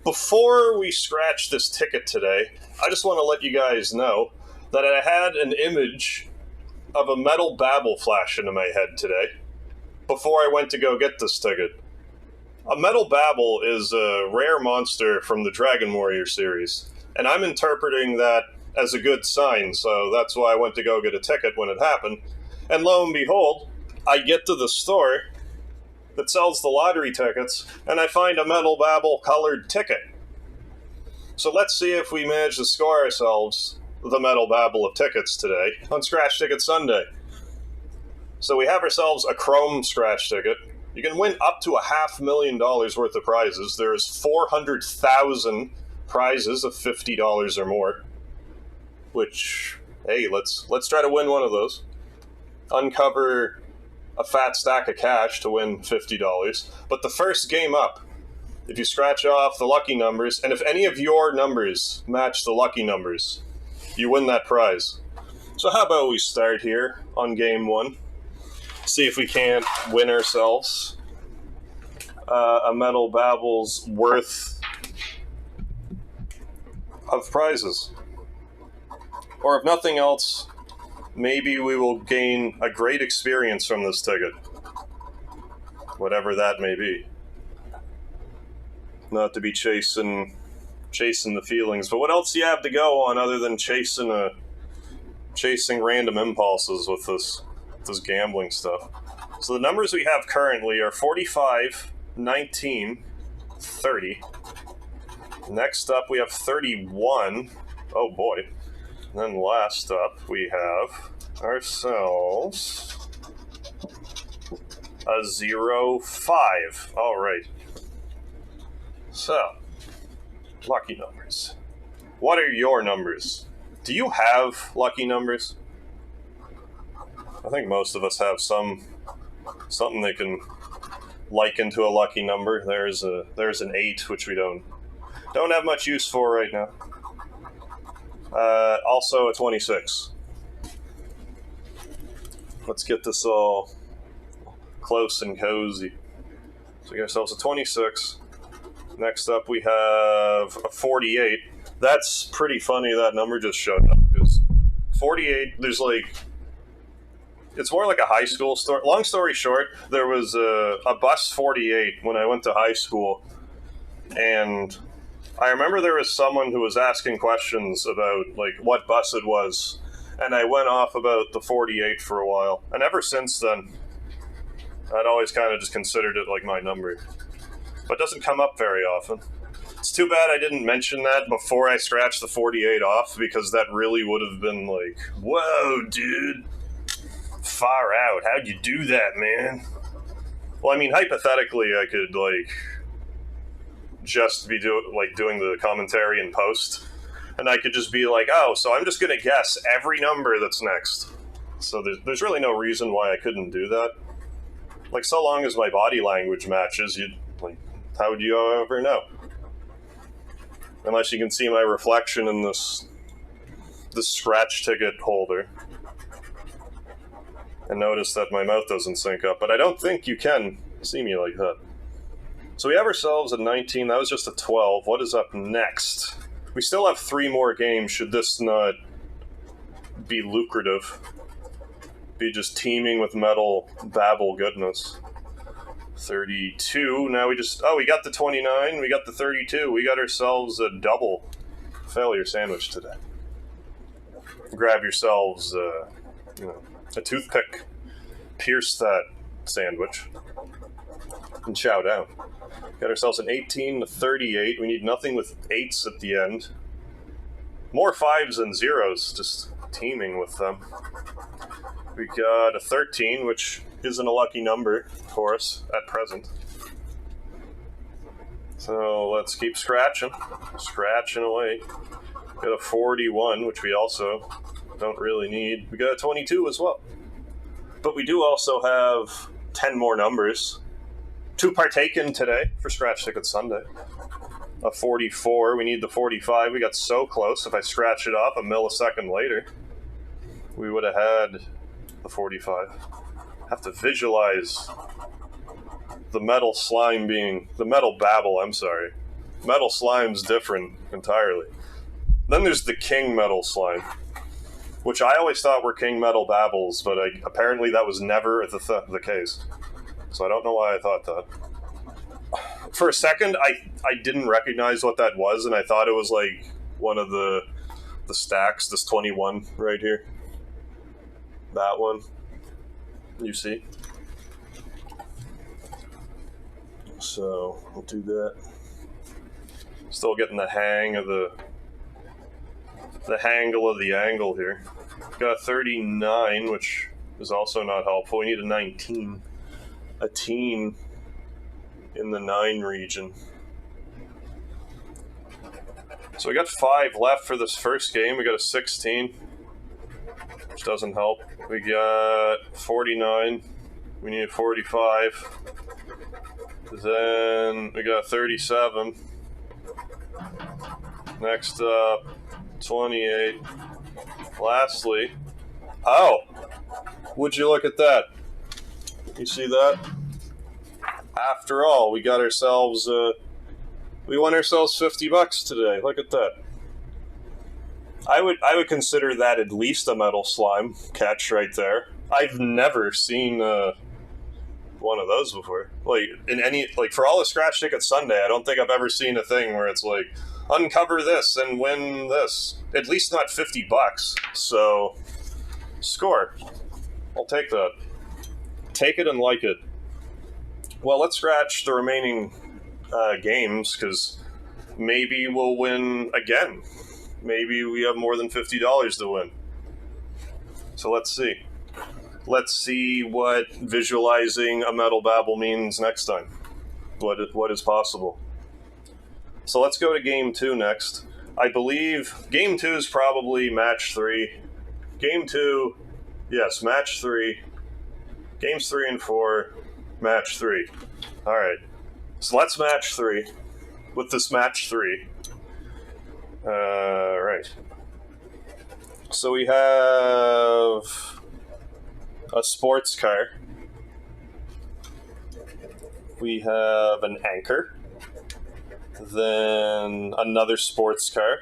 Before we scratch this ticket today, I just want to let you guys know that I had an image of a metal babble flash into my head today before I went to go get this ticket. A metal babble is a rare monster from the Dragon Warrior series, and I'm interpreting that as a good sign, so that's why I went to go get a ticket when it happened. And lo and behold, I get to the store that sells the lottery tickets, and I find a metal babble colored ticket. So let's see if we manage to score ourselves the metal babble of tickets today on Scratch Ticket Sunday. So we have ourselves a chrome scratch ticket. You can win up to $500,000 worth of prizes. There is 400,000 prizes of $50 or more, which, hey, let's try to win one of those. Uncover a fat stack of cash to win $50. But the first game up, if you scratch off the lucky numbers, and if any of your numbers match the lucky numbers, you win that prize. So how about we start here on game one? See if we can't win ourselves a metal babble's worth of prizes. Or if nothing else, maybe we will gain a great experience from this ticket. Whatever that may be. Not to be chasing the feelings, but what else do you have to go on other than chasing random impulses with this gambling stuff? So the numbers we have currently are 45, 19, 30. Next up we have 31. Oh boy. And then last up we have ourselves a 0, 5. All right. So, lucky numbers. What are your numbers? Do you have lucky numbers? I think most of us have something they can liken to a lucky number. There's an 8, which we don't have much use for right now. Also a 26. Let's get this all close and cozy. So we get ourselves a 26. Next up we have a 48. That's pretty funny that number just showed up, because 48, there's like, it's more like a high school story. Long story short, there was a bus 48 when I went to high school, and I remember there was someone who was asking questions about like what bus it was, and I went off about the 48 for a while, and ever since then I'd always kind of just considered it like my number, but it doesn't come up very often. It's too bad I didn't mention that before I scratched the 48 off, because that really would have been like, whoa dude, far out, how'd you do that, man? Well, I mean, hypothetically I could like just be doing the commentary in post, and I could just be like, oh, so I'm just gonna guess every number that's next. So there's really no reason why I couldn't do that. Like, so long as my body language matches, how would you ever know? Unless you can see my reflection in this scratch ticket holder and notice that my mouth doesn't sync up, but I don't think you can see me like that. So we have ourselves a 19, that was just a 12. What is up next? We still have 3 more games should this not be lucrative. Be just teeming with metal babble goodness. 32, now we got the 29, we got the 32, we got ourselves a double failure sandwich today. Grab yourselves a toothpick, pierce that sandwich, and chow down. Got ourselves an 18 to 38. We need nothing with 8s at the end. More 5s and 0s, just teeming with them. We got a 13, which isn't a lucky number for us at present. So let's keep scratching away. Got a 41, which we also don't really need. We got a 22 as well. But we do also have 10 more numbers to partake in today for Scratch Ticket Sunday. A 44, we need the 45. We got so close. If I scratch it off a millisecond later, we would have had the 45. Have to visualize the metal babble, Metal slime's different entirely. Then there's the king metal slime, which I always thought were king metal babbles, but apparently that was never the case. So I don't know why I thought that. For a second, I didn't recognize what that was, and I thought it was like one of the stacks, this 21 right here. That one. You see? So, we'll do that. Still getting the hang of the hangle of the angle here. Got a 39, which is also not helpful. We need a 19. A teen in the 9 region. So we got 5 left for this first game. We got a 16, which doesn't help. We got 49. We need a 45. Then we got 37. Next up, 28. Lastly, oh, would you look at that? You see that? After all, we got ourselves, we won ourselves $50 today. Look at that. I would consider that at least a metal slime catch right there. I've never seen one of those before. Like in any, like for all the Scratch Ticket Sunday, I don't think I've ever seen a thing where it's like uncover this and win this. At least not $50. So score. I'll take that. Take it and like it. Well, let's scratch the remaining games, because maybe we'll win again. Maybe we have more than $50 to win. So let's see. Let's see what visualizing a metal babble means next time. What is possible. So let's go to game 2 next. I believe game 2 is probably match 3. Game 2, yes, match 3. Games 3 and 4, match 3. Alright, so let's match 3 with this match 3. Right. So we have a sports car. We have an anchor. Then another sports car.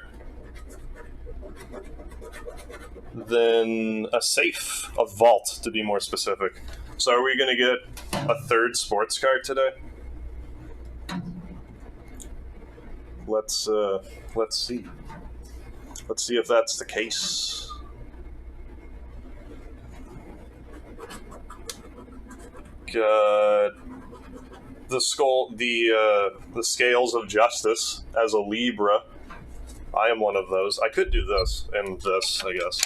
Then a safe, a vault to be more specific. So are we going to get a third sports car today? Let's see. Let's see if that's the case. Got the scales of justice as a Libra. I am one of those. I could do this and this, I guess.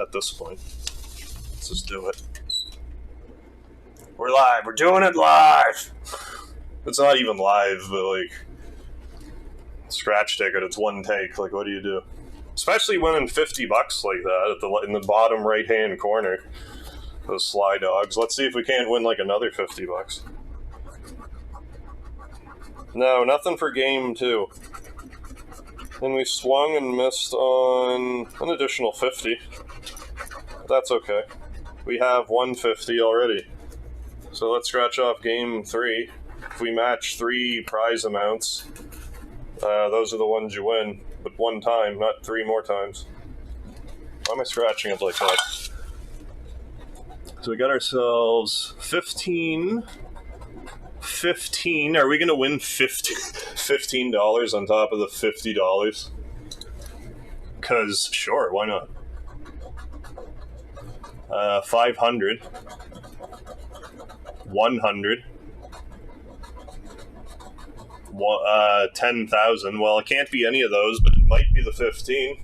At this point, let's just do it. We're live. We're doing it live. It's not even live, but like Scratch Ticket, it's one take. Like, what do you do? Especially winning $50 like that in the bottom right hand corner. Those sly dogs. Let's see if we can't win like another $50. No, nothing for game 2. And we swung and missed on an additional 50. That's okay. We have 150 already. So let's scratch off game 3. If we match 3 prize amounts, those are the ones you win, but one time, not 3 more times. Why am I scratching it like that? So we got ourselves 15. 15. Are we going to win $15 on top of the $50? Because, sure, why not? 500. 100. 10,000. Well, it can't be any of those, but it might be the 15.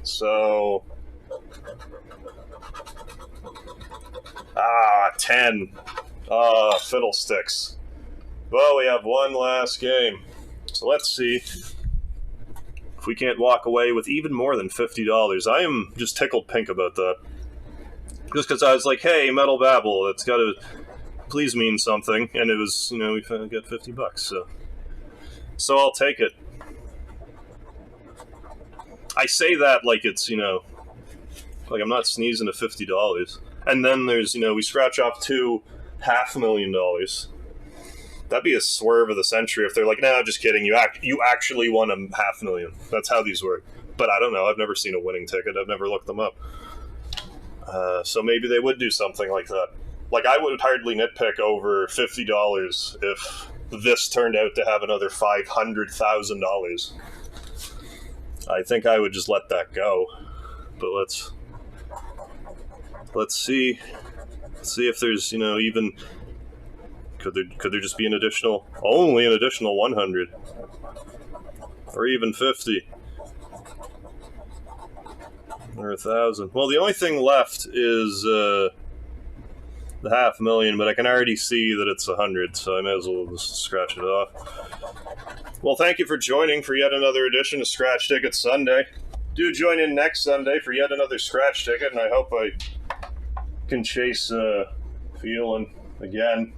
So... 10. Fiddlesticks. Well, we have one last game. So let's see if we can't walk away with even more than $50. I am just tickled pink about that. Just because I was like, hey, Metal Babble, it's got to please mean something. And it was, you know, we got $50, so I'll take it. I say that like it's, you know, like I'm not sneezing at $50. And then there's, you know, we scratch off 2 $500,000. That'd be a swerve of the century if they're like, "No, just kidding. You actually won $500,000." That's how these work. But I don't know. I've never seen a winning ticket. I've never looked them up. So maybe they would do something like that. Like, I would hardly nitpick over $50 if this turned out to have another $500,000. I think I would just let that go. But let's see if there's, even, could there just be only an additional 100 or even 50 or 1,000. Well, the only thing left is the $500,000, but I can already see that it's 100, so I may as well just scratch it off. Well, thank you for joining for yet another edition of Scratch Ticket Sunday. Do join in next Sunday for yet another scratch ticket, and I hope I can chase feeling again.